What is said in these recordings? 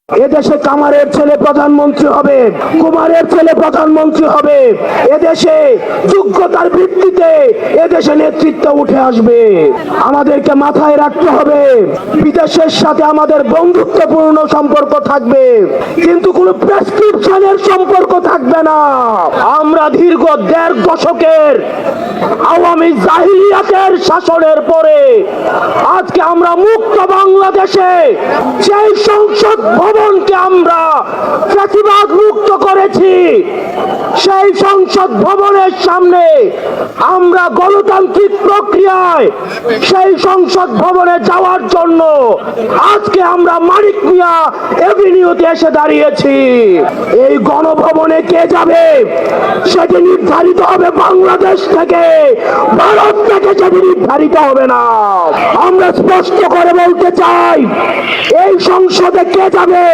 এদেশে কামারের ছেলে প্রধানমন্ত্রী হবে, কুমারের ছেলে প্রধানমন্ত্রী হবে। এদেশে যোগ্যতার ভিত্তিতে এদেশে নেতৃত্ব উঠে আসবে। আমাদেরকে মাথায় রাখতে হবে, বিদেশের সাথে আমাদের বন্ধুত্বপূর্ণ সম্পর্ক থাকবে, কিন্তু কোনো প্রেসক্রিপশনের সম্পর্ক থাকবে না। আমরা দীর্ঘ ১.৫ দশকের আওয়ামী জাহিলিয়াতের শাসনের পরে আজকে আমরা মুক্ত বাংলাদেশে সেই সংসদ ভবনকে আমরা ফ্যাসিবাদ মুক্ত করেছি, সেই সংসদ ভবনের সামনে আমরা গণতান্ত্রিক প্রক্রিয়ায় সেই সংসদ ভবনে যাওয়ার জন্য আজকে আমরা মানিক মিয়া এভিনিউতে এসে দাঁড়িয়েছি। এই গণভবনে কে যাবে সেটি নির্ধারিত হবে বাংলাদেশ থেকে, ভারত থেকে সেটি নির্ধারিত হবে না। আমরা স্পষ্ট করে বলতে চাই, এই সংসদে কে যাবে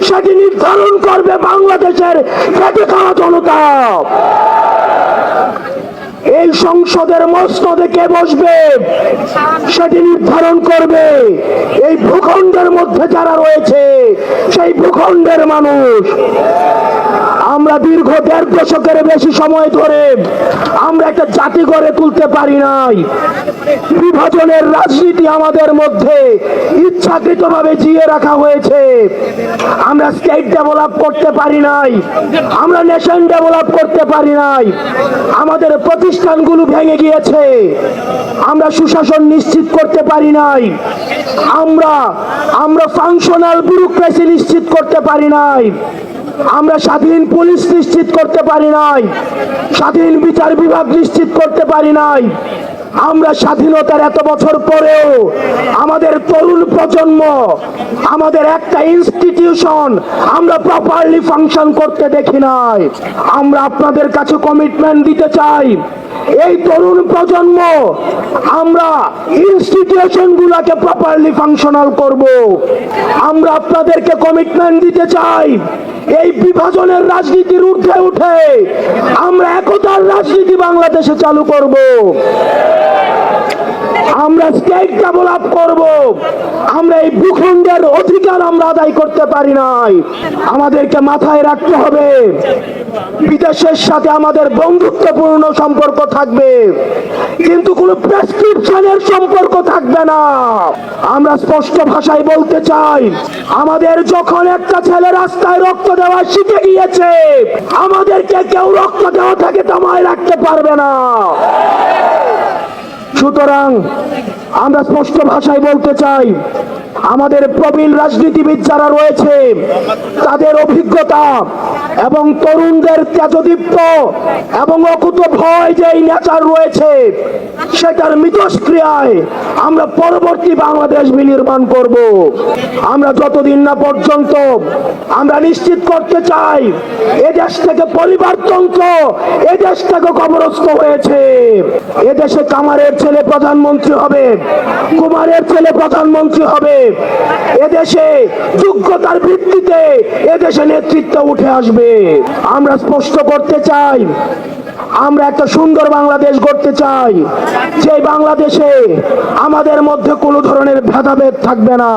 সেটি নির্ধারণ করবে বাংলাদেশের খেটে খাওয়া জনতা। এই সংসদের মসনদে কে বসবে সেটি নির্ধারণ করবে এই ভূখণ্ডের মধ্যে যারা রয়েছে সেই ভূখণ্ডের মানুষ। আমরা দীর্ঘ ১.৫ দশকের বেশি সময় ধরে আমরা একটা জাতি গড়ে তুলতে পারি নাই। বিভাজনের রাজনীতি আমাদের মধ্যে ইচ্ছাকৃতভাবে জিয়ে রাখা হয়েছে। আমরা স্টেট ডেভেলপ করতে পারি নাই, আমরা নেশন ডেভেলপ করতে পারি নাই। আমাদের প্রতিষ্ঠানগুলো ভেঙে গিয়েছে, আমরা সুশাসন নিশ্চিত করতে পারি নাই, আমরা ফাংশনাল ব্যুরোক্রেসি নিশ্চিত করতে পারি নাই, আমরা স্বাধীন পুলিশ নিশ্চিত করতে পারি নাই, স্বাধীন বিচার বিভাগ নিশ্চিত করতে পারি নাই। আমরা স্বাধীনতার এত বছর পরেও আমাদের তরুণ প্রজন্ম, আমাদের একটা ইনস্টিটিউশন আমরা প্রপারলি ফাংশন করতে দেখি নাই। আমরা আপনাদের কাছে কমিটমেন্ট দিতে চাই, এই তরুণ প্রজন্ম আমরা ইনস্টিটিউশন গুলাকে প্রপারলি ফাংশনাল করব। আমরা আপনাদেরকে কমিটমেন্ট দিতে চাই, এই বিভাজনের রাজনীতির ঊর্ধ্বে উঠে আমরা একতার রাজনীতি বাংলাদেশে চালু করব। আমরা স্টেট ডেভেলপ করব। আমরা এই ভূখণ্ডের অধিকার আমরা আদায় করতে পারি নাই। আমাদেরকে মাথায় রাখতে হবে, বিদেশের সাথে আমাদের বন্ধুত্বপূর্ণ সম্পর্ক থাকবে, কিন্তু কোনো প্রেসক্রিপশনের সম্পর্ক থাকবে না। আমরা স্পষ্ট ভাষায় বলতে চাই, আমাদের যখন একটা ছেলে রাস্তায় রক্ত দেওয়া শিখে গিয়েছে, আমাদেরকে কেউ রক্ত দেওয়া থেকে থামায় রাখতে পারবে না। সুতরাং আমরা স্পষ্ট ভাষায় বলতে চাই, আমাদের প্রবীণ রাজনীতিবিদ যারা রয়েছে তাদের অভিজ্ঞতা এবং তরুণদের তেজদীপ্ত এবং অকুত ভয় যে নেচার রয়েছে সেটার মিথস্ক্রিয়ায় আমরা পরবর্তী বাংলাদেশ বিনির্মাণ করব। আমরা যতদিন না পর্যন্ত আমরা নিশ্চিত করতে চাই এদেশ থেকে পরিবারতন্ত্র এদেশ থেকে কবরস্থ হয়েছে, এদেশে কামারের ছেলে প্রধানমন্ত্রী হবে, কুমারের ছেলে প্রধানমন্ত্রী হবে, এদেশে যোগ্যতার ভিত্তিতে এদেশে নেতৃত্ব উঠে আসবে। আমরা স্পষ্ট করতে চাই, আমরা একটা সুন্দর বাংলাদেশ গড়তে চাই, যে বাংলাদেশে আমাদের মধ্যে কোনো ধরনের ভেদাভেদ থাকবে না।